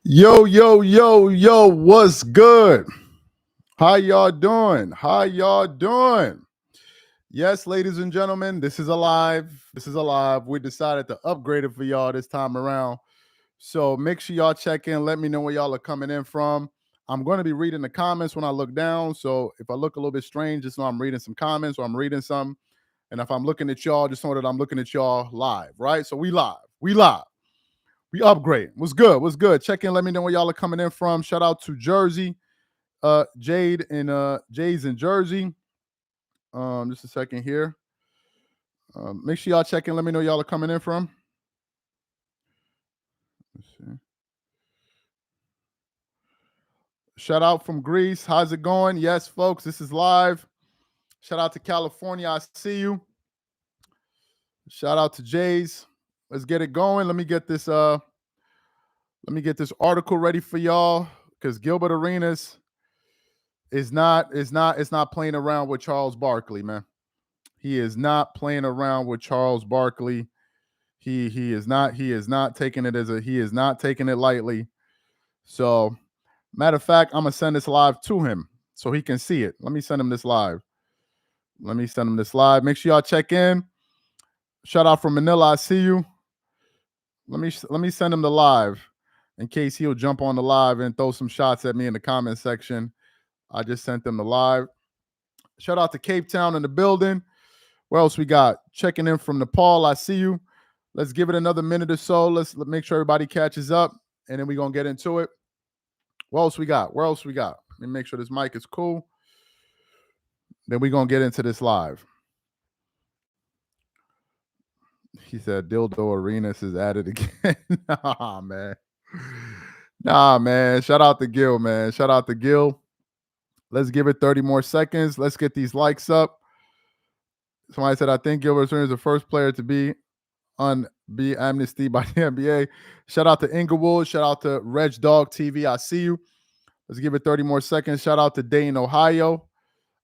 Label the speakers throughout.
Speaker 1: Yo, yo, yo, yo, what's good? How y'all doing? How y'all doing? Yes, ladies and gentlemen, this is alive. This is alive. We decided to upgrade it for y'all this time around. So make sure y'all check in. Let me know where y'all are coming in from. I'm going to be reading the comments when I look down. So if I look a little bit strange, just know I'm reading some comments or I'm reading some. And if I'm looking at y'all, just know that I'm looking at y'all live, right? So we live. We live. We upgrade. What's good? What's good? Check in. Let me know where y'all are coming in from. Shout out to Jersey, Jade and Jay's in Jersey. Just a second here. Make sure y'all check in. Let me know where y'all are coming in from. Let's see. Shout out from Greece. How's it going? Yes, folks, this is live. Shout out to California. I see you. Shout out to Jay's. Let's get it going. Let me get this article ready for y'all because Gilbert Arenas is not playing around with Charles Barkley, man. He is not playing around with Charles Barkley. He is not taking it lightly. So, matter of fact, I'm gonna send this live to him so he can see it. Let me send him this live. Make sure y'all check in. Shout out from Manila. I see you. Let me send him the live in case he'll jump on the live and throw some shots at me in the comment section. I just sent them the live. Shout out to Cape Town in the building. What else we got? Checking in from Nepal. I see you. Let's give it another minute or so. Let's make sure everybody catches up, and then we're going to get into it. What else we got? Let me make sure this mic is cool. Then we're going to get into this live. He said Dildo Arenas is at it again. Nah, man. Shout out to Gil, man. Let's give it 30 more seconds. Let's get these likes up. Somebody said, I think Gilbert Arenas is the first player to be amnesty by the NBA. Shout out to Inglewood. Shout out to Reg Dog TV. I see you. Let's give it 30 more seconds. Shout out to Dayton, Ohio.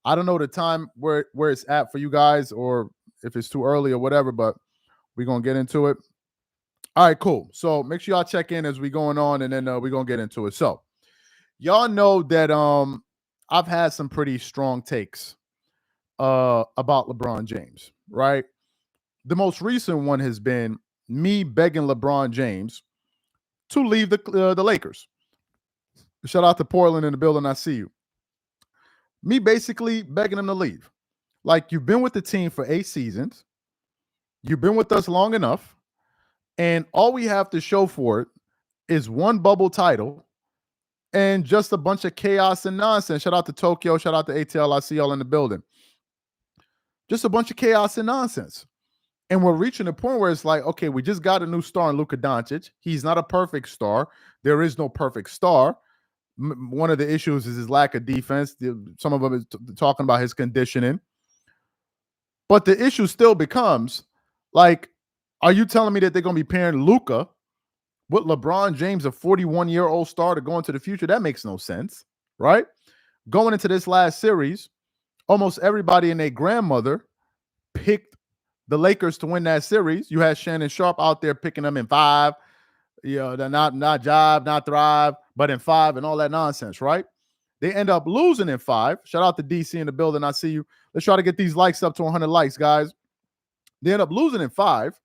Speaker 1: I don't know the time where it's at for you guys or if it's too early or whatever, but we're going to get into it. All right, cool. So make sure y'all check in as we going on, and then we're going to get into it. So y'all know that I've had some pretty strong takes about LeBron James, right? The most recent one has been me begging LeBron James to leave the Lakers. Shout out to Portland in the building. I see you. Me basically begging him to leave. Like, you've been with the team for 8 seasons. You've been with us long enough. And all we have to show for it is one bubble title and just a bunch of chaos and nonsense. Shout out to Tokyo. Shout out to ATL. I see y'all in the building. Just a bunch of chaos and nonsense. And we're reaching a point where it's like, okay, we just got a new star in Luka Doncic. He's not a perfect star. There is no perfect star. One of the issues is his lack of defense. Some of them is talking about his conditioning. But the issue still becomes, like, are you telling me that they're going to be pairing Luka with LeBron James, a 41-year-old star, to go into the future? That makes no sense, right? Going into this last series, almost everybody and their grandmother picked the Lakers to win that series. You had Shannon Sharp out there picking them in 5. They're not jive, not thrive, but in 5 and all that nonsense, right? They end up losing in 5. Shout out to DC in the building. I see you. Let's try to get these likes up to 100 likes, guys. They end up losing in 5.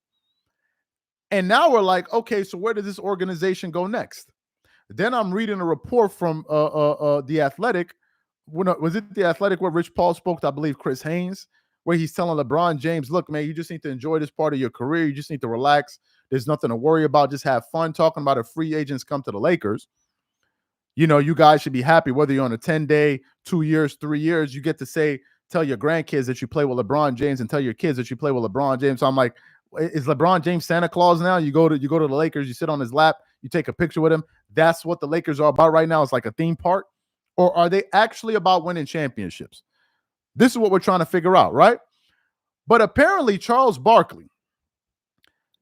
Speaker 1: And now we're like, okay, so where does this organization go next? Then I'm reading a report from The Athletic. Was it The Athletic where Rich Paul spoke to, I believe, Chris Haynes, where he's telling LeBron James, look, man, you just need to enjoy this part of your career. You just need to relax. There's nothing to worry about. Just have fun. Talking about if free agents come to the Lakers, you guys should be happy whether you're on a 10-day, 2 years, 3 years. You get to tell your grandkids that you play with LeBron James and tell your kids that you play with LeBron James. So I'm like, is LeBron James Santa Claus now? You go to the Lakers, you sit on his lap, you take a picture with him. That's what the Lakers are about right now. It's like a theme park. Or are they actually about winning championships? This is what we're trying to figure out, right? But apparently Charles Barkley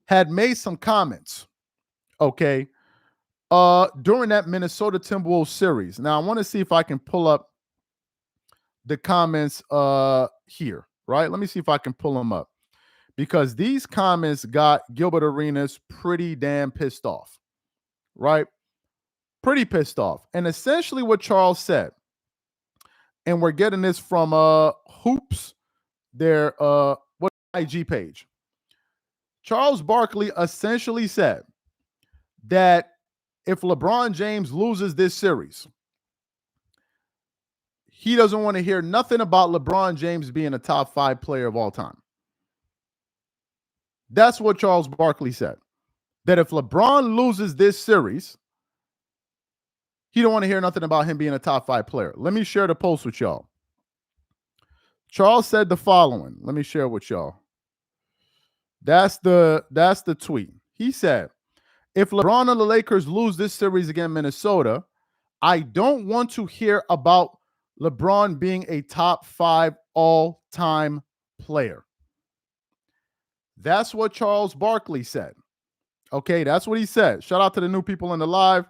Speaker 1: had made some comments, okay, during that Minnesota Timberwolves series. Now, I want to see if I can pull up the comments here, right? Let me see if I can pull them up. Because these comments got Gilbert Arenas pretty damn pissed off, right? Pretty pissed off. And essentially what Charles said, and we're getting this from Hoops, their IG page. Charles Barkley essentially said that if LeBron James loses this series, he doesn't want to hear nothing about LeBron James being a top 5 player of all time. That's what Charles Barkley said. That if LeBron loses this series, he don't want to hear nothing about him being a top 5 player. Let me share the post with y'all. Charles said the following. Let me share with y'all. That's the tweet. He said, if LeBron and the Lakers lose this series against Minnesota, I don't want to hear about LeBron being a top 5 all-time player. That's what Charles Barkley said. Okay, that's what he said. Shout out to the new people in the live.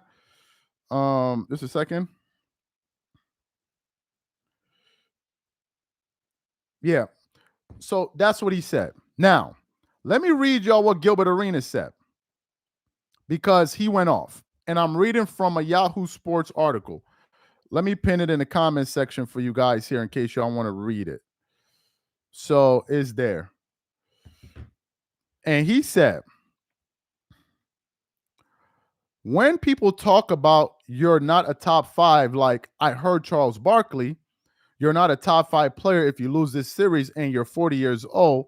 Speaker 1: Just a second. Yeah. So that's what he said. Now, let me read y'all what Gilbert Arenas said, because he went off. And I'm reading from a Yahoo Sports article. Let me pin it in the comment section for you guys here in case y'all want to read it. So it's there. And he said, when people talk about you're not a top 5, like I heard Charles Barkley, you're not a top 5 player if you lose this series and you're 40 years old.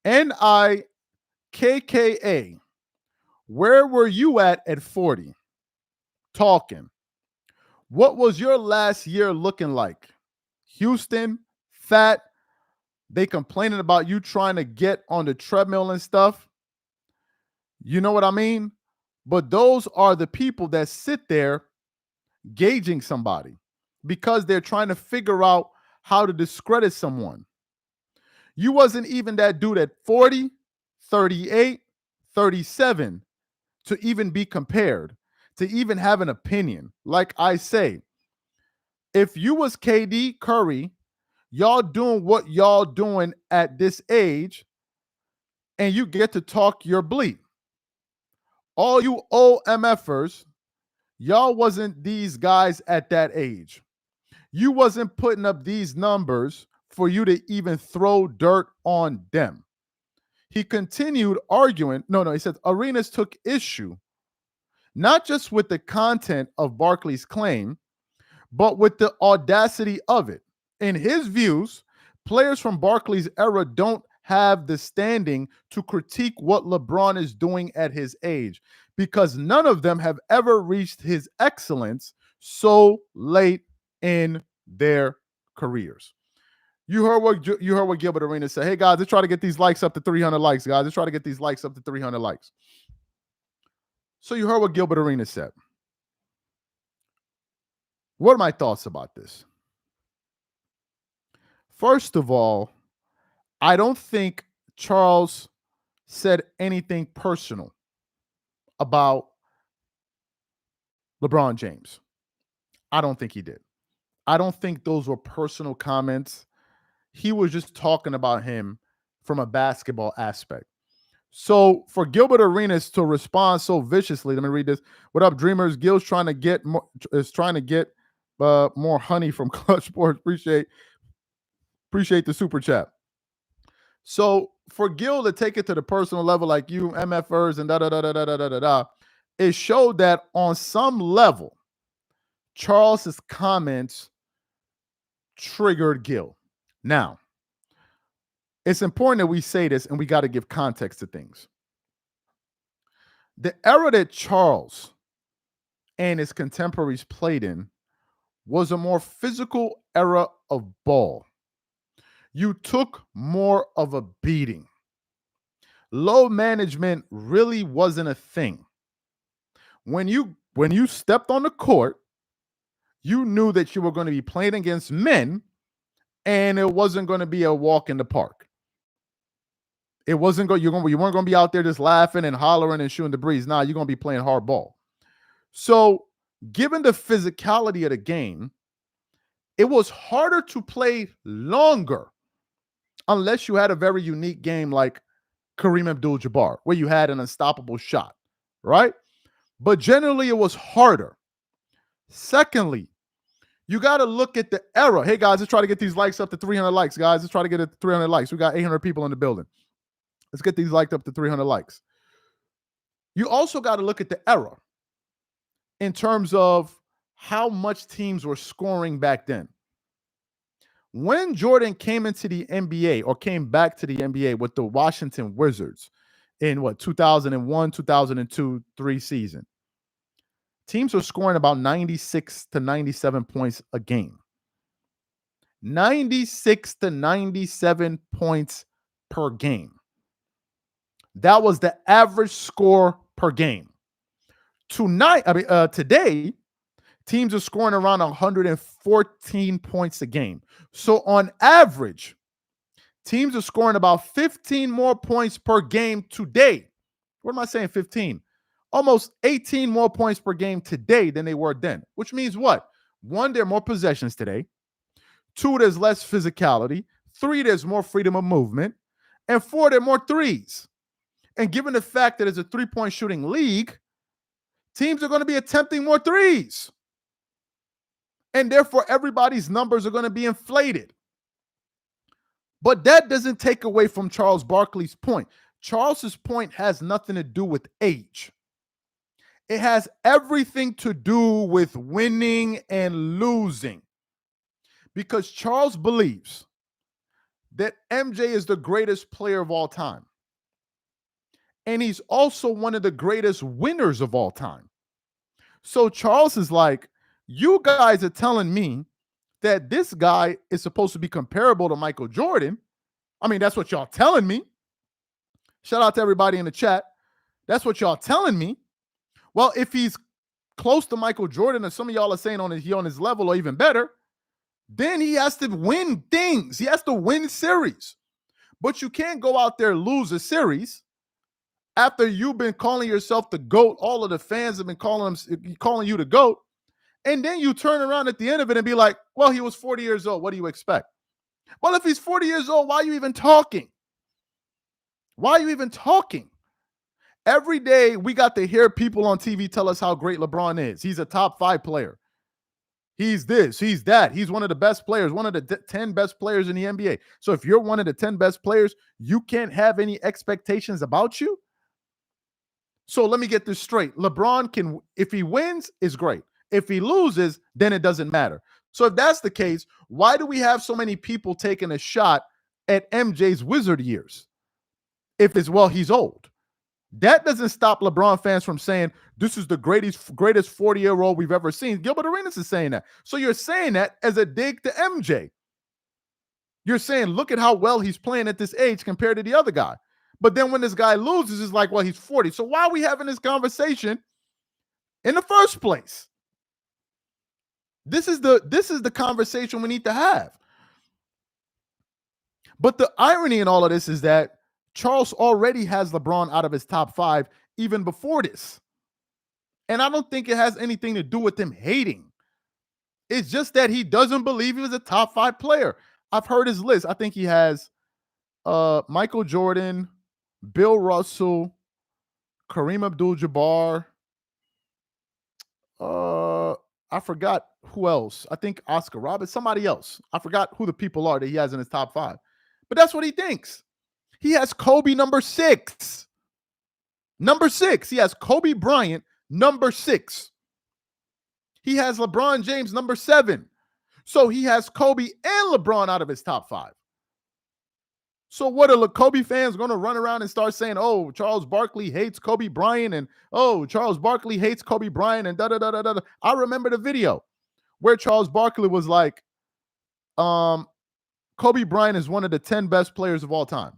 Speaker 1: NIKKA, where were you at 40? Talking. What was your last year looking like? Houston, fat. They complaining about you trying to get on the treadmill and stuff. You know what I mean? But those are the people that sit there gauging somebody because they're trying to figure out how to discredit someone. You wasn't even that dude at 40, 38, 37 to even be compared, to even have an opinion. Like I say, if you was KD, Curry, y'all doing what y'all doing at this age, and you get to talk your bleep. All you old MFers, y'all wasn't these guys at that age. You wasn't putting up these numbers for you to even throw dirt on them. He continued arguing. He said Arenas took issue not just with the content of Barkley's claim, but with the audacity of it. In his views, players from Barkley's era don't have the standing to critique what LeBron is doing at his age because none of them have ever reached his excellence so late in their careers. You heard what Gilbert Arenas said. Hey guys, let's try to get these likes up to 300 likes, guys. Let's try to get these likes up to 300 likes. So you heard what Gilbert Arenas said. What are my thoughts about this? First of all, I don't think Charles said anything personal about LeBron James. I don't think he did. I don't think those were personal comments. He was just talking about him from a basketball aspect. So for Gilbert Arenas to respond so viciously, let me read this. What up, Dreamers? Gil's trying to get more honey from Clutch Sports. Appreciate the super chat. So for Gil to take it to the personal level, like you MFers and it showed that on some level, Charles's comments triggered Gil. Now, it's important that we say this, and we got to give context to things. The era that Charles and his contemporaries played in was a more physical era of ball. You took more of a beating. Low management really wasn't a thing. When you stepped on the court, you knew that you were going to be playing against men, and it wasn't going to be a walk in the park. It wasn't going. You weren't going to be out there just laughing and hollering and shooting the breeze. Nah, you're going to be playing hard ball. So, given the physicality of the game, it was harder to play longer unless you had a very unique game like Kareem Abdul-Jabbar, where you had an unstoppable shot, right? But generally, it was harder. Secondly, you got to look at the era. Hey, guys, let's try to get these likes up to 300 likes, guys. Let's try to get it to 300 likes. We got 800 people in the building. Let's get these liked up to 300 likes. You also got to look at the era in terms of how much teams were scoring back then. When Jordan came into the NBA or came back to the NBA with the Washington Wizards in 2001, 2002, 3 season, teams were scoring about 96 to 97 points a game. 96 to 97 points per game. That was the average score per game. Today, teams are scoring around 114 points a game. So on average, teams are scoring about 15 more points per game today. What am I saying? 15. Almost 18 more points per game today than they were then, which means what? 1, there are more possessions today. 2, there's less physicality. 3, there's more freedom of movement. And 4, there are more threes. And given the fact that it's a three-point shooting league, teams are going to be attempting more threes. And therefore, everybody's numbers are going to be inflated. But that doesn't take away from Charles Barkley's point. Charles's point has nothing to do with age. It has everything to do with winning and losing. Because Charles believes that MJ is the greatest player of all time. And he's also one of the greatest winners of all time. So Charles is like, you guys are telling me that this guy is supposed to be comparable to Michael Jordan. I mean, that's what y'all telling me. Shout out to everybody in the chat. That's what y'all telling me. Well, if he's close to Michael Jordan, and some of y'all are saying he on his level or even better, then he has to win things. He has to win series. But you can't go out there and lose a series after you've been calling yourself the GOAT. All of the fans have been calling you the GOAT. And then you turn around at the end of it and be like, well, he was 40 years old. What do you expect? Well, if he's 40 years old, why are you even talking? Why are you even talking? Every day we got to hear people on TV tell us how great LeBron is. He's a top 5 player. He's this, he's that. He's one of the best players, one of the 10 best players in the NBA. So if you're one of the 10 best players, you can't have any expectations about you? So let me get this straight. LeBron can, if he wins, is great. If he loses, then it doesn't matter. So if that's the case, why do we have so many people taking a shot at MJ's Wizard years? If it's, well, he's old. That doesn't stop LeBron fans from saying this is the greatest 40-year-old we've ever seen. Gilbert Arenas is saying that. So you're saying that as a dig to MJ. You're saying, look at how well he's playing at this age compared to the other guy. But then when this guy loses, it's like, well, he's 40. So why are we having this conversation in the first place? This is the conversation we need to have. But the irony in all of this is that Charles already has LeBron out of his top 5 even before this. And I don't think it has anything to do with him hating. It's just that he doesn't believe he was a top 5 player. I've heard his list. I think he has Michael Jordan, Bill Russell, Kareem Abdul-Jabbar. I forgot who else. I think Oscar Roberts, somebody else. I forgot who the people are that he has in his top 5. But that's what he thinks. He has Kobe number 6. Number 6. He has Kobe Bryant number 6. He has LeBron James number 7. So he has Kobe and LeBron out of his top 5. So what are the Kobe fans going to run around and start saying, oh, Charles Barkley hates Kobe Bryant, and oh, Charles Barkley hates Kobe Bryant, and da-da-da-da-da. I remember the video where Charles Barkley was like, Kobe Bryant is one of the 10 best players of all time.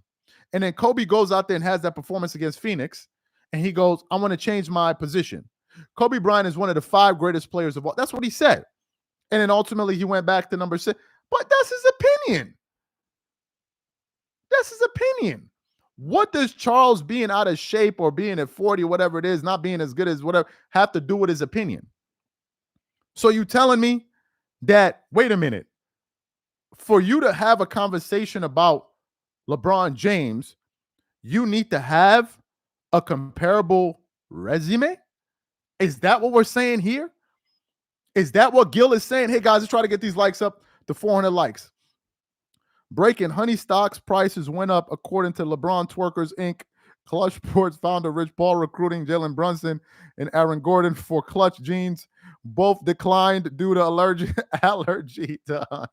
Speaker 1: And then Kobe goes out there and has that performance against Phoenix, and he goes, I want to change my position. Kobe Bryant is one of the 5 greatest players of all. That's what he said. And then ultimately he went back to number 6. But that's his opinion. That's his opinion. What does Charles being out of shape or being at 40 or whatever it is, not being as good as whatever, have to do with his opinion? So you telling me that, wait a minute, for you to have a conversation about LeBron James, you need to have a comparable resume? Is that what we're saying here? Is that what Gil is saying? Hey, guys, let's try to get these likes up to 400 likes. Breaking honey stocks prices went up according to LeBron Twerkers Inc. Clutch Sports founder Rich Paul recruiting Jalen Brunson and Aaron Gordon for Clutch jeans. Both declined due to allergy to honey.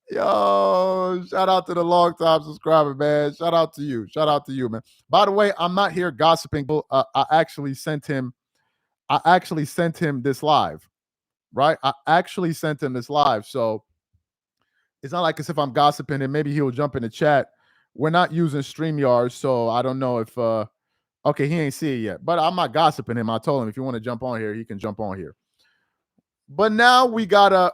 Speaker 1: Yo, shout out to the long time subscriber, man. Shout out to you. Shout out to you, man. By the way, I'm not here gossiping. I actually sent him this live, right? I actually sent him this live. So it's not like as if I'm gossiping and maybe he'll jump in the chat. We're not using StreamYard, so I don't know if okay, he ain't see it yet. But I'm not gossiping him. I told him if you want to jump on here, he can jump on here. But now we got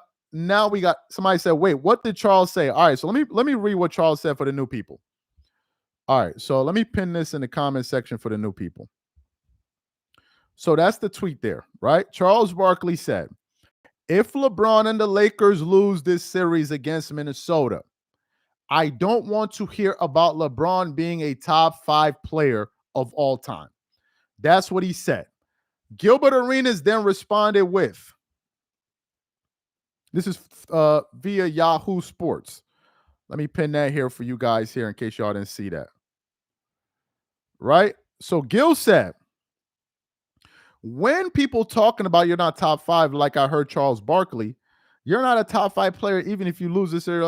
Speaker 1: somebody said, wait, what did Charles say? All right, so let me read what Charles said for the new people. All right, so let me pin this in the comment section for the new people. So that's the tweet there, right? Charles Barkley said, if LeBron and the Lakers lose this series against Minnesota, I don't want to hear about LeBron being a top 5 player of all time. That's what he said. Gilbert Arenas then responded with, this is via Yahoo Sports. Let me pin that here for you guys here in case y'all didn't see that. Right? So Gil said, when people talking about you're not top 5, like I heard Charles Barkley, you're not a top 5 player even if you lose this and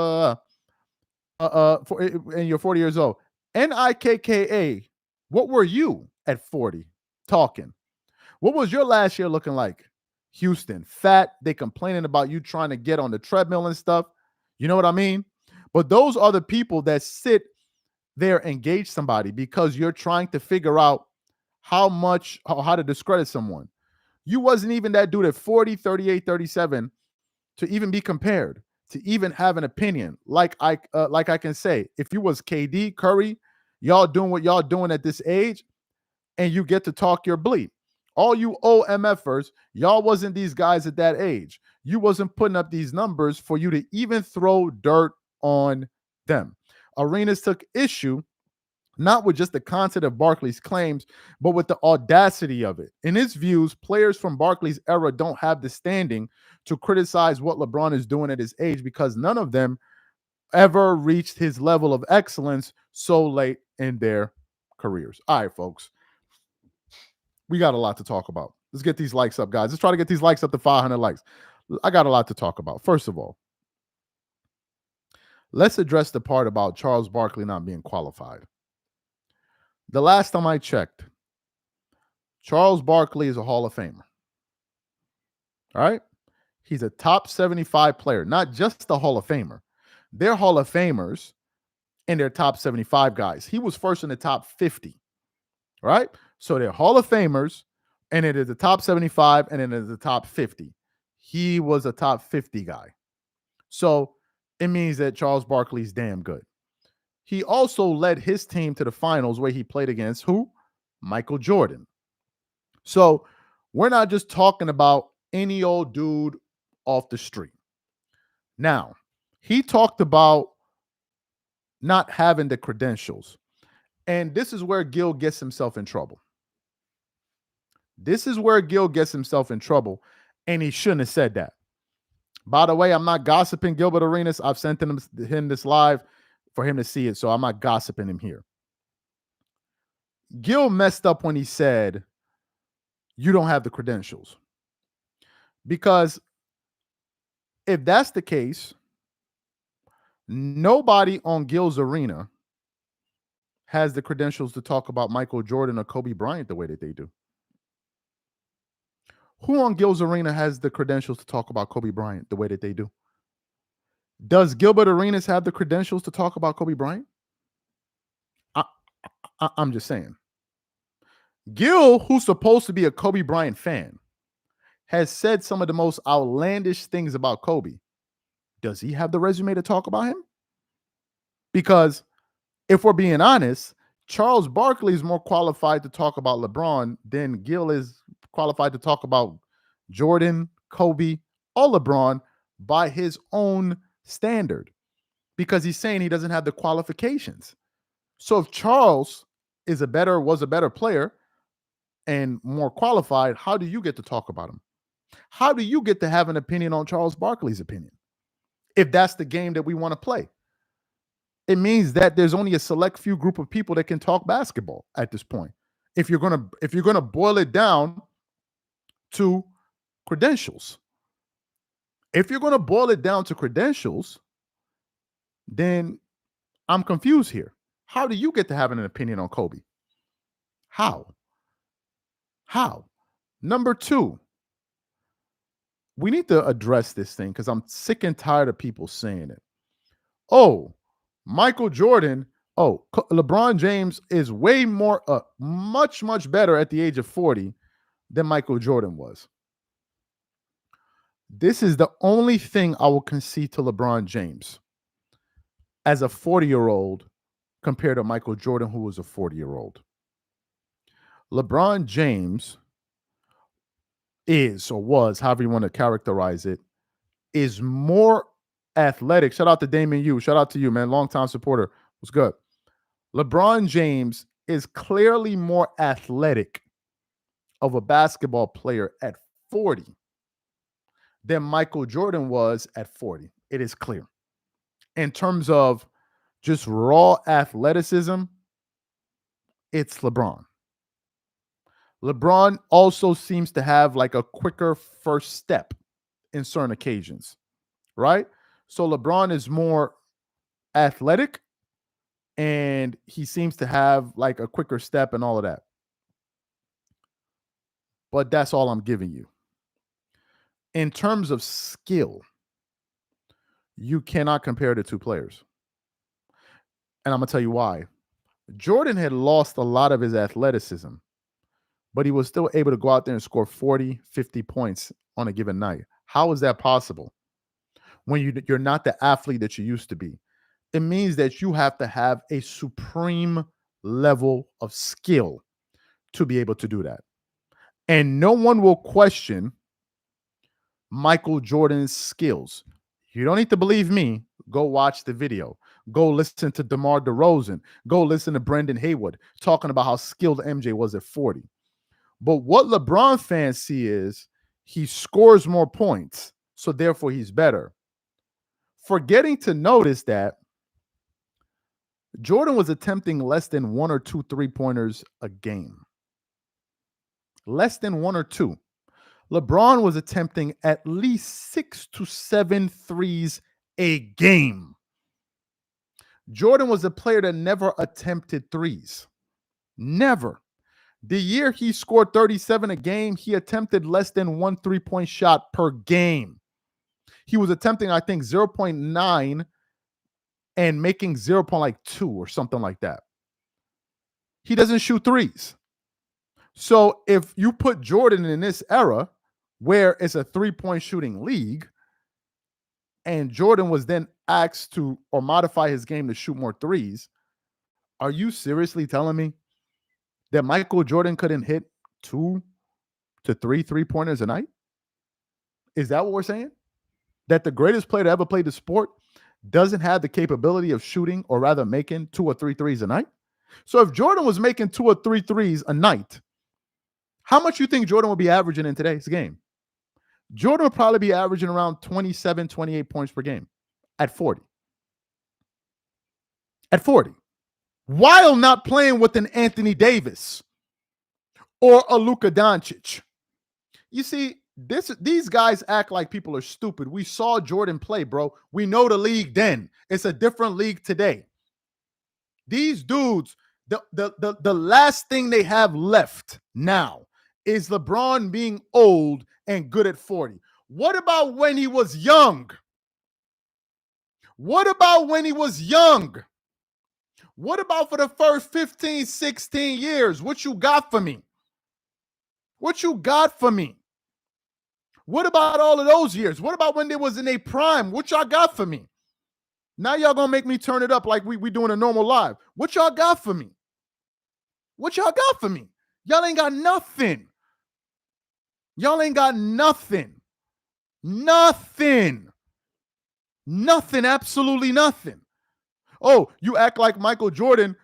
Speaker 1: you're 40 years old. NIKKA, what were you at 40 talking? What was your last year looking like? Houston, fat, they complaining about you trying to get on the treadmill and stuff. You know what I mean? But those are the people that sit there and engage somebody because you're trying to figure out how to discredit someone. You wasn't even that dude at 40, 38, 37 to even be compared, to even have an opinion. Like I can say, if you was KD, Curry, y'all doing what y'all doing at this age, and you get to talk your bleep. All you OMFers, y'all wasn't these guys at that age. You wasn't putting up these numbers for you to even throw dirt on them. Arenas took issue not with just the content of Barkley's claims, but with the audacity of it. In his views, players from Barkley's era don't have the standing to criticize what LeBron is doing at his age because none of them ever reached his level of excellence so late in their careers. All right, folks. We got a lot to talk about. Let's get these likes up, guys. Let's try to get these likes up to 500 likes. I got a lot to talk about. First of all, let's address the part about Charles Barkley not being qualified. The last time I checked, Charles Barkley is a Hall of Famer. All right? He's a top 75 player, not just a Hall of Famer. They're Hall of Famers and they're top 75 guys. He was first in the top 50. Right? So they're Hall of Famers, and it is the top 75, and it is the top 50. He was a top 50 guy. So it means that Charles Barkley's damn good. He also led his team to the finals where he played against who? Michael Jordan. So we're not just talking about any old dude off the street. Now, he talked about not having the credentials. And this is where Gil gets himself in trouble. This is where Gil gets himself in trouble, and he shouldn't have said that. By the way, I'm not gossiping Gilbert Arenas. I've sent him this live for him to see it, so I'm not gossiping him here. Gil messed up when he said, you don't have the credentials. Because if that's the case, nobody on Gil's arena has the credentials to talk about Michael Jordan or Kobe Bryant the way that they do. Who on Gil's arena has the credentials to talk about Kobe Bryant the way that they do? Does Gilbert Arenas have the credentials to talk about Kobe Bryant? I'm just saying. Gil, who's supposed to be a Kobe Bryant fan, has said some of the most outlandish things about Kobe. Does he have the resume to talk about him? Because if we're being honest, Charles Barkley is more qualified to talk about LeBron than Gil is qualified to talk about Jordan, Kobe, or LeBron by his own standard, because he's saying he doesn't have the qualifications. So if Charles was a better player and more qualified, how do you get to talk about him? How do you get to have an opinion on Charles Barkley's opinion? If that's the game that we want to play, it means that there's only a select few group of people that can talk basketball at this point. If you're gonna boil it down to credentials, if you're gonna boil it down to credentials, then I'm confused here. How do you get to having an opinion on Kobe? How? Number two, we need to address this thing because I'm sick and tired of people saying it. Oh, Michael Jordan. Oh, LeBron James is way more, much better at the age of 40 than Michael Jordan was. This is the only thing I will concede to LeBron James as a 40-year-old compared to Michael Jordan, who was a 40-year-old. LeBron James is, or was, however you want to characterize it, is more athletic. Shout out to Damon Yu. Shout out to you, man. Longtime supporter. Was good. LeBron James is clearly more athletic of a basketball player at 40 than Michael Jordan was at 40. It is clear. In terms of just raw athleticism, it's LeBron. LeBron also seems to have like a quicker first step in certain occasions, right? So LeBron is more athletic and he seems to have like a quicker step and all of that. But that's all I'm giving you. In terms of skill, you cannot compare the two players. And I'm going to tell you why. Jordan had lost a lot of his athleticism, but he was still able to go out there and score 40, 50 points on a given night. How is that possible? When you're not the athlete that you used to be. It means that you have to have a supreme level of skill to be able to do that. And no one will question Michael Jordan's skills. You don't need to believe me. Go watch the video. Go listen to DeMar DeRozan. Go listen to Brendan Haywood talking about how skilled MJ was at 40. But what LeBron fans see is he scores more points, so therefore he's better. Forgetting to notice that Jordan was attempting less than 1 or 2 3-pointers a game. Less than 1 or 2. LeBron was attempting at least 6 to 7 threes a game. Jordan was a player that never attempted threes. Never. The year he scored 37 a game, he attempted less than 1 3-point shot per game. He was attempting, I think, 0.9 and making 0.2 or something like that. He doesn't shoot threes. So if you put Jordan in this era where it's a 3-point shooting league, and Jordan was then asked to or modify his game to shoot more threes, are you seriously telling me that Michael Jordan couldn't hit 2 to 3 3-pointers a night? Is that what we're saying? That the greatest player to ever play the sport doesn't have the capability of shooting, or rather making 2 or 3 threes a night? So if Jordan was making 2 or 3 threes a night, how much you think Jordan would be averaging in today's game? Jordan would probably be averaging around 27, 28 points per game at 40. At 40. While not playing with an Anthony Davis or a Luka Doncic. You see, these guys act like people are stupid. We saw Jordan play, bro. We know the league then. It's a different league today. These dudes, the last thing they have left now is LeBron being old and good at 40. What about when he was young? What about when he was young? What about for the first 15, 16 years? What you got for me? What you got for me? What about all of those years? What about when they was in a prime? What y'all got for me? Now y'all gonna make me turn it up like we doing a normal live. What y'all got for me? What y'all got for me? Y'all ain't got nothing. Y'all ain't got nothing. Nothing. Nothing. Absolutely nothing. Oh, you act like Michael Jordan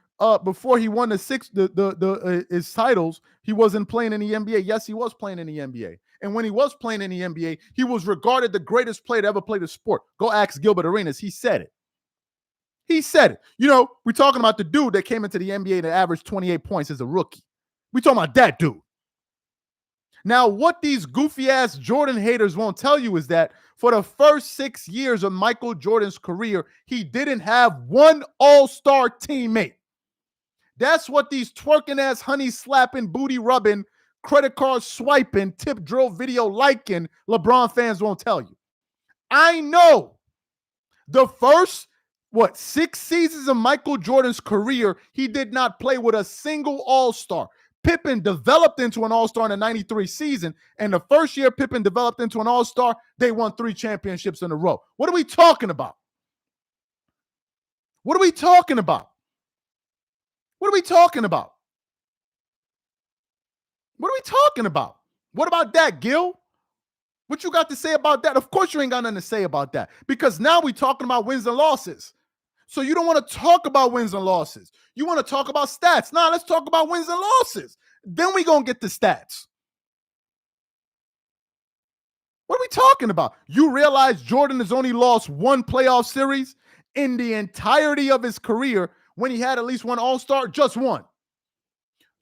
Speaker 1: before he won his titles, he wasn't playing in the NBA. Yes, he was playing in the NBA. And when he was playing in the NBA, he was regarded the greatest player to ever play the sport. Go ask Gilbert Arenas. He said it. He said it. You know, we're talking about the dude that came into the NBA that averaged 28 points as a rookie. We're talking about that dude. Now, what these goofy-ass Jordan haters won't tell you is that for the first 6 years of Michael Jordan's career, he didn't have one all-star teammate. That's what these twerking-ass, honey-slapping, booty-rubbing, credit card swiping, tip drill video liking LeBron fans won't tell you. I know the first 6 seasons of Michael Jordan's career, he did not play with a single all-star. Pippen developed into an all-star in the 93 season, and the first year Pippen developed into an all-star, they won 3 championships in a row. What are we talking about? What are we talking about? What are we talking about? What are we talking about? What about that, Gil? What you got to say about that? Of course you ain't got nothing to say about that, because now we're talking about wins and losses. So you don't want to talk about wins and losses. You want to talk about stats. Nah, let's talk about wins and losses. Then we going to get the stats. What are we talking about? You realize Jordan has only lost 1 playoff series in the entirety of his career when he had at least 1 all-star? Just 1.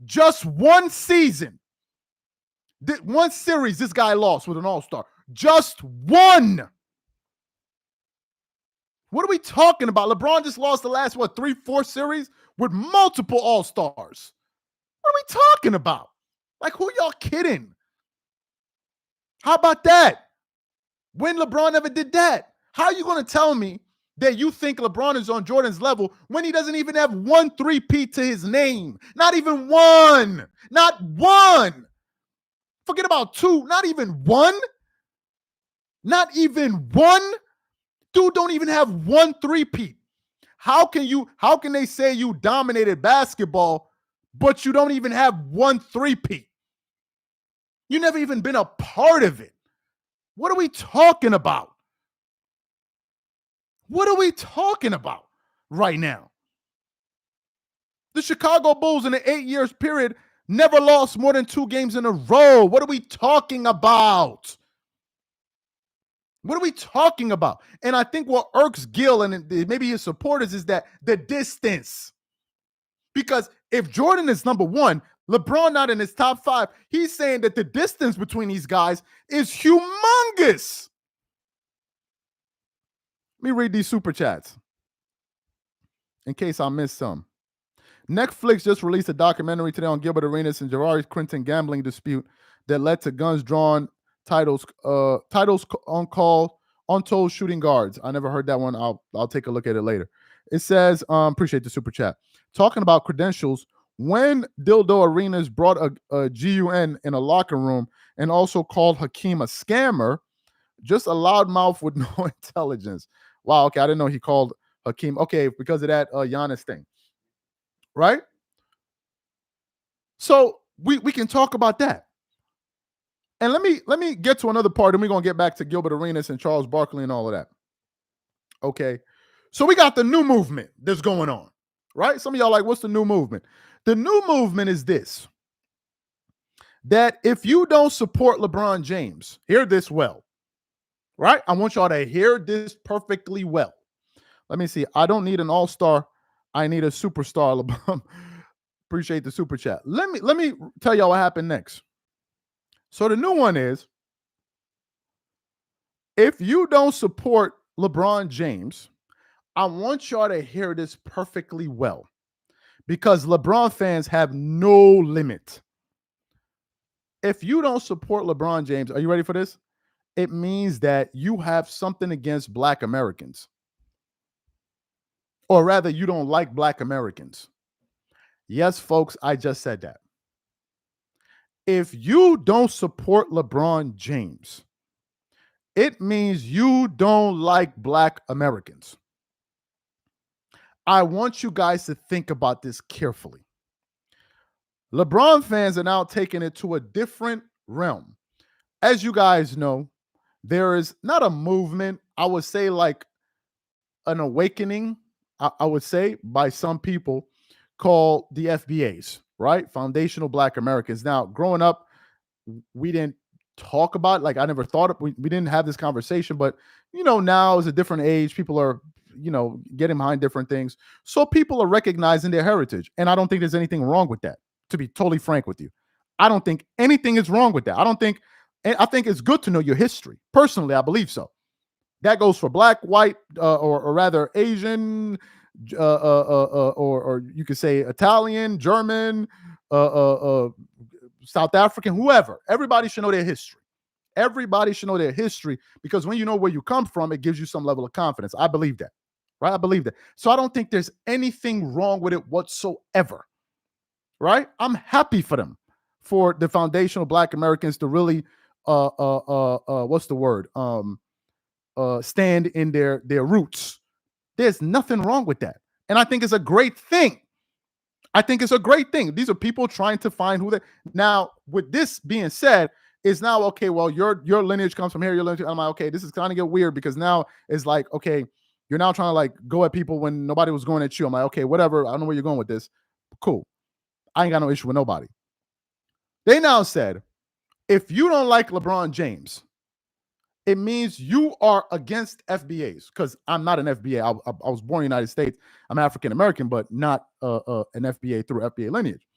Speaker 1: Just 1 season. 1 series this guy lost with an all-star. Just 1. What are we talking about? LeBron just lost the last, 3-4 series with multiple all-stars. What are we talking about? Like, who y'all kidding? How about that? When LeBron ever did that? How are you going to tell me that you think LeBron is on Jordan's level when he doesn't even have 1 3-peat to his name? Not even 1. Not 1. Forget about 2. Not even 1. Not even 1. Dude don't even have 1 3-peat. How can they say you dominated basketball, but you don't even have 1 3-peat? You never even been a part of it. What are we talking about? What are we talking about right now? The Chicago Bulls in the 8 years period never lost more than 2 games in a row. What are we talking about? What are we talking about? And I think what irks Gil and maybe his supporters is that the distance. Because if Jordan is number 1, LeBron not in his top 5, he's saying that the distance between these guys is humongous. Let me read these super chats in case I missed some. Netflix just released a documentary today on Gilbert Arenas and Jabari Clinton gambling dispute that led to guns drawn, titles on call, untold shooting guards. I never heard that one. I'll take a look at it later. It says, appreciate the super chat. Talking about credentials, when Dildo Arenas brought a GUN in a locker room and also called Hakeem a scammer, just a loudmouth with no intelligence. Wow, okay, I didn't know he called Hakeem. Okay, because of that Giannis thing. Right? So we can talk about that. And let me get to another part, and we're going to get back to Gilbert Arenas and Charles Barkley and all of that. Okay. So we got the new movement that's going on, right? Some of y'all like, what's the new movement? The new movement is this, that if you don't support LeBron James, hear this well, right? I want y'all to hear this perfectly well. Let me see. I don't need an all-star. I need a superstar, LeBron. Appreciate the super chat. Let me tell y'all what happened next. So the new one is, if you don't support LeBron James, I want y'all to hear this perfectly well, because LeBron fans have no limit. If you don't support LeBron James, are you ready for this? It means that you have something against Black Americans. Or rather, you don't like Black Americans. Yes, folks, I just said that. If you don't support LeBron James, it means you don't like Black Americans. I want you guys to think about this carefully. LeBron fans are now taking it to a different realm. As you guys know, there is not a movement, I would say like an awakening, I would say, by some people called the FBAs, right? Foundational Black Americans. Now, growing up, we didn't talk about it. Like I never thought of, we didn't have this conversation, but now is a different age. People are, getting behind different things. So people are recognizing their heritage. And I don't think there's anything wrong with that, to be totally frank with you. I don't think anything is wrong with that. I think it's good to know your history. Personally, I believe so. That goes for black, white, or rather Asian, or you could say Italian, German, South African, whoever. Everybody should know their history. Everybody should know their history, because when you know where you come from, it gives you some level of confidence. I believe that, right? I believe that. So I don't think there's anything wrong with it whatsoever, right? I'm happy for them, for the foundational Black Americans to really, what's the word? Stand in their roots. There's nothing wrong with that. And I think it's a great thing. I think it's a great thing. These are people trying to find who they. Now, with this being said, it's now okay. Well, your lineage comes from here. Your lineage. I'm like, okay, this is kind of get weird, because now it's like, okay, you're now trying to like go at people when nobody was going at you. I'm like, okay, whatever. I don't know where you're going with this. Cool. I ain't got no issue with nobody. They now said, if you don't like LeBron James, it means you are against FBAs, because I'm not an FBA. I was born in the United States. I'm African American, but not an FBA through FBA lineage.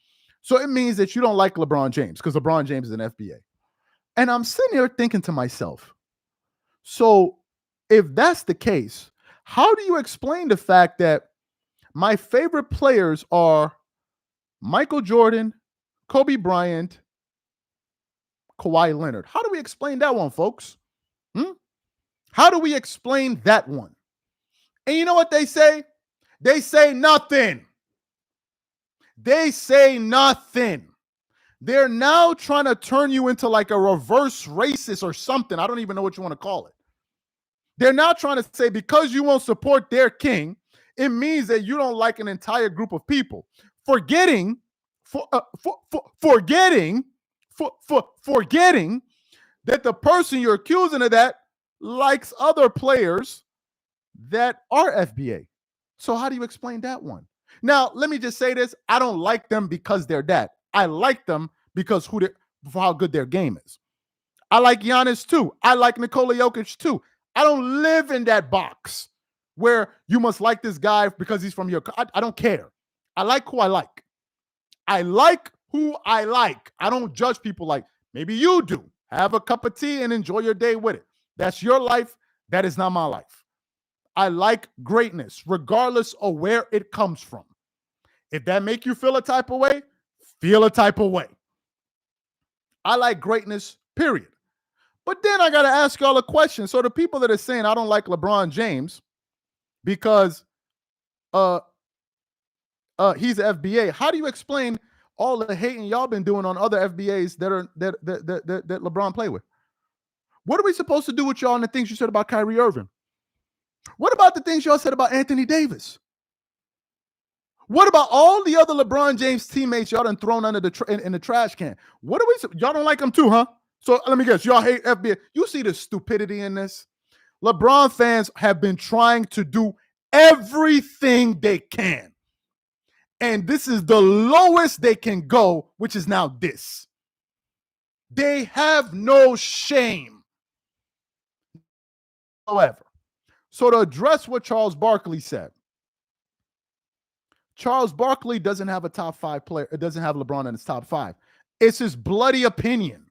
Speaker 1: So it means that you don't like LeBron James, because LeBron James is an FBA. And I'm sitting here thinking to myself, so if that's the case, how do you explain the fact that my favorite players are Michael Jordan, Kobe Bryant, Kawhi Leonard? How do we explain that one, folks? How do we explain that one? And you know what they say? They say nothing. They say nothing. They're now trying to turn you into like a reverse racist or something. I don't even know what you want to call it. They're now trying to say, because you won't support their king, it means that you don't like an entire group of people. Forgetting that the person you're accusing of that likes other players that are FBA. So how do you explain that one? Now, let me just say this. I don't like them because they're that. I like them because for how good their game is. I like Giannis too. I like Nikola Jokic too. I don't live in that box where you must like this guy because he's from your. I don't care. I like who I like. I like who I like. I don't judge people like maybe you do. Have a cup of tea and enjoy your day with it. That's your life. That is not my life. I like greatness, regardless of where it comes from. If that make you feel a type of way, feel a type of way. I like greatness, period. But then I got to ask y'all a question. So the people that are saying I don't like LeBron James because he's an FBA, how do you explain all the hating y'all been doing on other FBAs that LeBron play with? What are we supposed to do with y'all and the things you said about Kyrie Irving? What about the things y'all said about Anthony Davis? What about all the other LeBron James teammates y'all done thrown under in the trash can? What are we? Y'all don't like them too, huh? So let me guess. Y'all hate FBA. You see the stupidity in this? LeBron fans have been trying to do everything they can. And this is the lowest they can go, which is now this. They have no shame. However, so to address what Charles Barkley said, Charles Barkley doesn't have a top 5 player. It doesn't have LeBron in his top 5. It's his bloody opinion.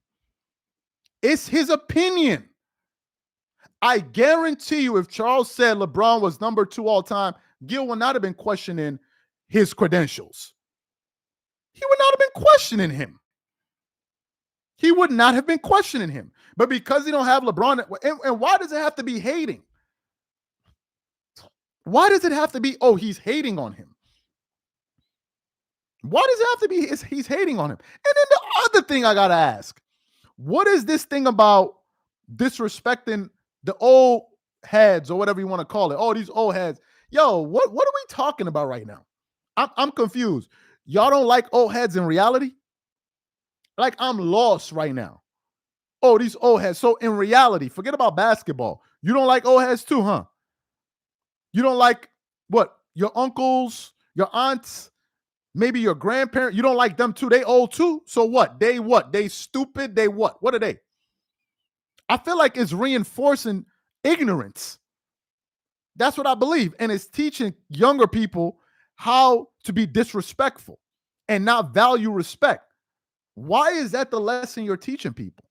Speaker 1: It's his opinion. I guarantee you, if Charles said LeBron was number 2 all time, Gil would not have been questioning his credentials. He would not have been questioning him. He would not have been questioning him. But because he don't have LeBron, and why does it have to be hating? Why does it have to be, oh, he's hating on him? Why does it have to be he's hating on him? And then the other thing I got to ask, what is this thing about disrespecting the old heads or whatever you want to call it? Oh, these old heads. Yo, what are we talking about right now? I'm confused. Y'all don't like old heads in reality? Like, I'm lost right now. Oh, these old heads. So in reality, forget about basketball. You don't like old heads too, huh? You don't like what? Your uncles, your aunts, maybe your grandparents. You don't like them too. They old too. So what? They what? They stupid. They what? What are they? I feel like it's reinforcing ignorance. That's what I believe. And it's teaching younger people how to be disrespectful and not value respect. Why is that the lesson you're teaching people?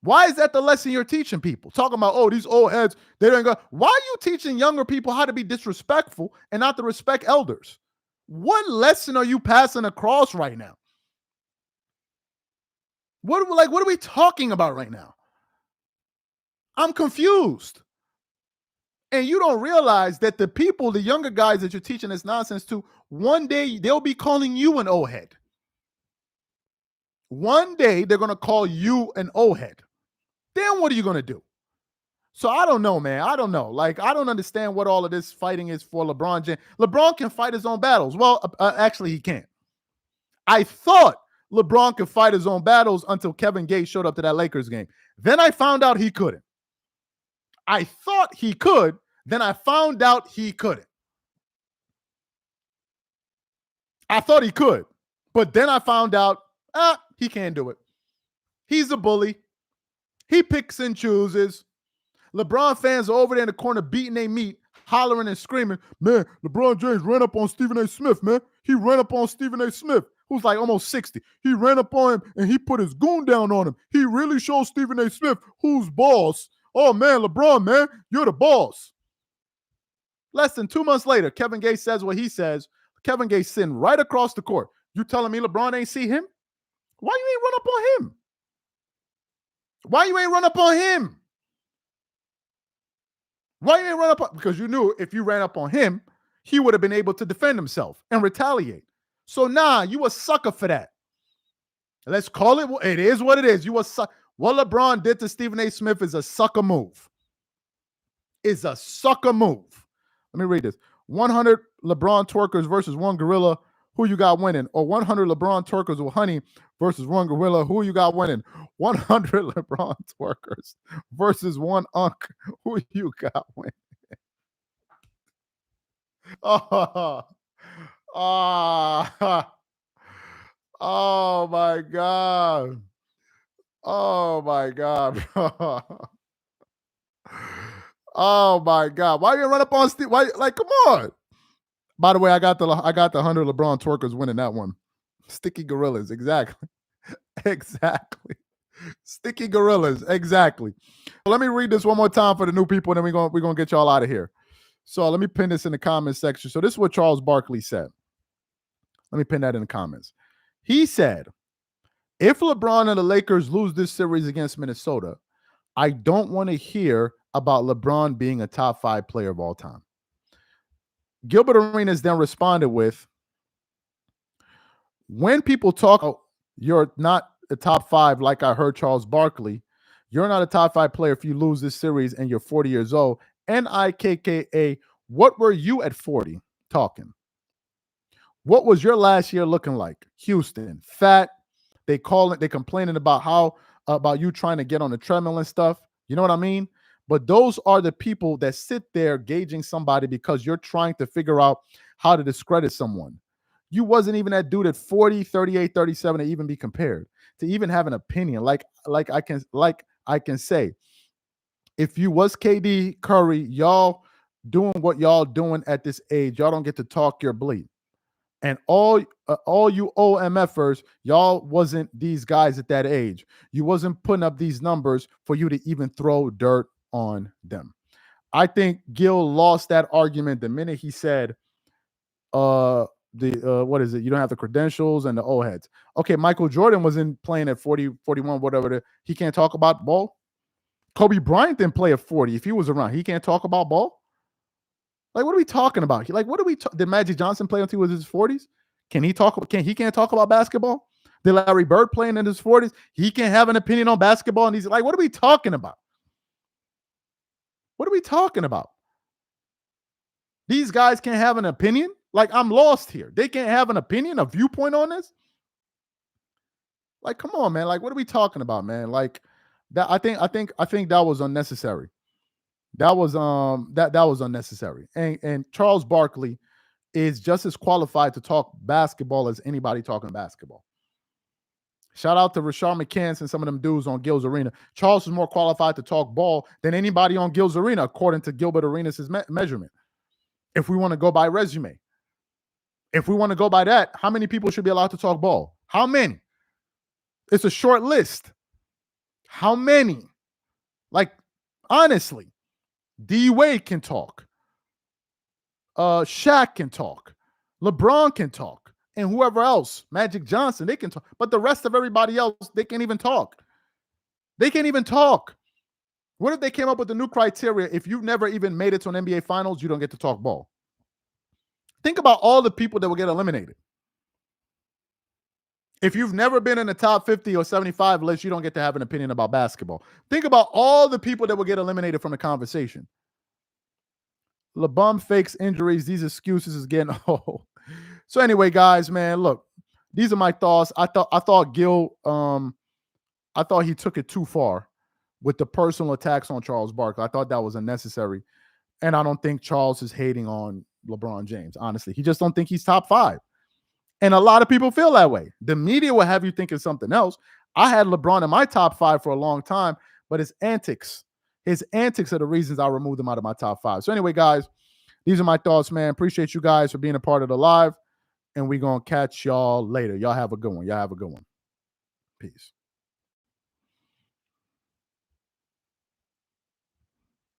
Speaker 1: Why is that the lesson you're teaching people? Talking about, oh, these old heads, they don't go. Why are you teaching younger people how to be disrespectful and not to respect elders? What lesson are you passing across right now? What are we talking about right now? I'm confused. And you don't realize that the people, the younger guys that you're teaching this nonsense to, one day they'll be calling you an old head. One day they're going to call you an old head. Then what are you going to do? So I don't know, man. I don't know. Like, I don't understand what all of this fighting is for LeBron James. LeBron can fight his own battles. Well, actually, he can't. I thought LeBron could fight his own battles until Kevin Gates showed up to that Lakers game. Then I found out he couldn't. I thought he could. Then I found out he couldn't. I thought he could. But then I found out, he can't do it. He's a bully. He picks and chooses. LeBron fans are over there in the corner beating their meat, hollering and screaming, man, LeBron James ran up on Stephen A. Smith, man. He ran up on Stephen A. Smith, who's like almost 60. He ran up on him and he put his goon down on him. He really showed Stephen A. Smith who's boss. Oh, man, LeBron, man, you're the boss. Less than 2 months later, Kevin Gates says what he says. Kevin Gates sitting right across the court. You telling me LeBron ain't see him? Why you ain't run up on him? Why you ain't run up on him? Why you ain't run up on? Because you knew if you ran up on him, he would have been able to defend himself and retaliate. So you a sucker for that. Let's call it. It is what it is. You a sucker. What LeBron did to Stephen A. Smith is a sucker move. Is a sucker move. Let me read this. 100 LeBron twerkers versus one gorilla. Who you got winning? Or 100 LeBron twerkers with honey versus one gorilla. Who you got winning? 100 LeBron twerkers versus one unk. Who you got winning? Oh my God. Oh my God. Oh my God. Why you run up on Steve? Why, like, come on. By the way, I got the 100 LeBron twerkers winning that one. Sticky gorillas, exactly. Exactly. Sticky gorillas, exactly. Let me read this one more time for the new people, and then we're gonna get y'all out of here. So let me pin this in the comments section. So this is what Charles Barkley said. Let me pin that in the comments. He said, if LeBron and the Lakers lose this series against Minnesota, I don't want to hear about LeBron being a top 5 player of all time. Gilbert Arenas then responded with, when people talk, you're not a top 5, like I heard Charles Barkley, you're not a top 5 player if you lose this series and you're 40 years old. NIKKA, what were you at 40 talking? What was your last year looking like? Houston, fat. They complaining about about you trying to get on the treadmill and stuff. You know what I mean? But those are the people that sit there gauging somebody because you're trying to figure out how to discredit someone. You wasn't even that dude at 40, 38, 37 to even be compared, to even have an opinion. Like I can say, if you was KD, Curry, y'all doing what y'all doing at this age, y'all don't get to talk your bleep. And all you OMFers, y'all wasn't these guys at that age. You wasn't putting up these numbers for you to even throw dirt on them. I think Gil lost that argument the minute he said, what is it? You don't have the credentials and the old heads. Okay, Michael Jordan wasn't playing at 40, 41, whatever. He can't talk about ball. Kobe Bryant didn't play at 40. If he was around, he can't talk about ball. Like, what are we talking about? Did Magic Johnson play until he was in his 40s? He can't talk about basketball? Did Larry Bird playing in his 40s? He can't have an opinion on basketball. And he's like, what are we talking about? What are we talking about? These guys can't have an opinion? Like, I'm lost here. They can't have an opinion, a viewpoint on this? Like, come on, man. Like, what are we talking about, man? Like, that I think that was unnecessary. That was unnecessary. And Charles Barkley is just as qualified to talk basketball as anybody talking basketball. Shout out to Rashard McCants and some of them dudes on Gil's Arena. Charles is more qualified to talk ball than anybody on Gil's Arena, according to Gilbert Arenas' measurement. If we want to go by resume. If we want to go by that, how many people should be allowed to talk ball? How many? It's a short list. How many? Like, honestly, D-Wade can talk. Shaq can talk. LeBron can talk. And whoever else, Magic Johnson, they can talk. But the rest of everybody else, they can't even talk. They can't even talk. What if they came up with a new criteria? If you've never even made it to an NBA Finals, you don't get to talk ball. Think about all the people that will get eliminated. If you've never been in the top 50 or 75 list, you don't get to have an opinion about basketball. Think about all the people that will get eliminated from the conversation. LeBum fakes injuries. These excuses is getting old. So anyway, guys, man, look, these are my thoughts. I thought Gil, I thought he took it too far with the personal attacks on Charles Barkley. I thought that was unnecessary. And I don't think Charles is hating on LeBron James, honestly. He just don't think he's top 5. And a lot of people feel that way. The media will have you thinking something else. I had LeBron in my top 5 for a long time, but his antics are the reasons I removed him out of my top 5. So anyway, guys, these are my thoughts, man. Appreciate you guys for being a part of the live, and we're going to catch y'all later. Y'all have a good one. Peace.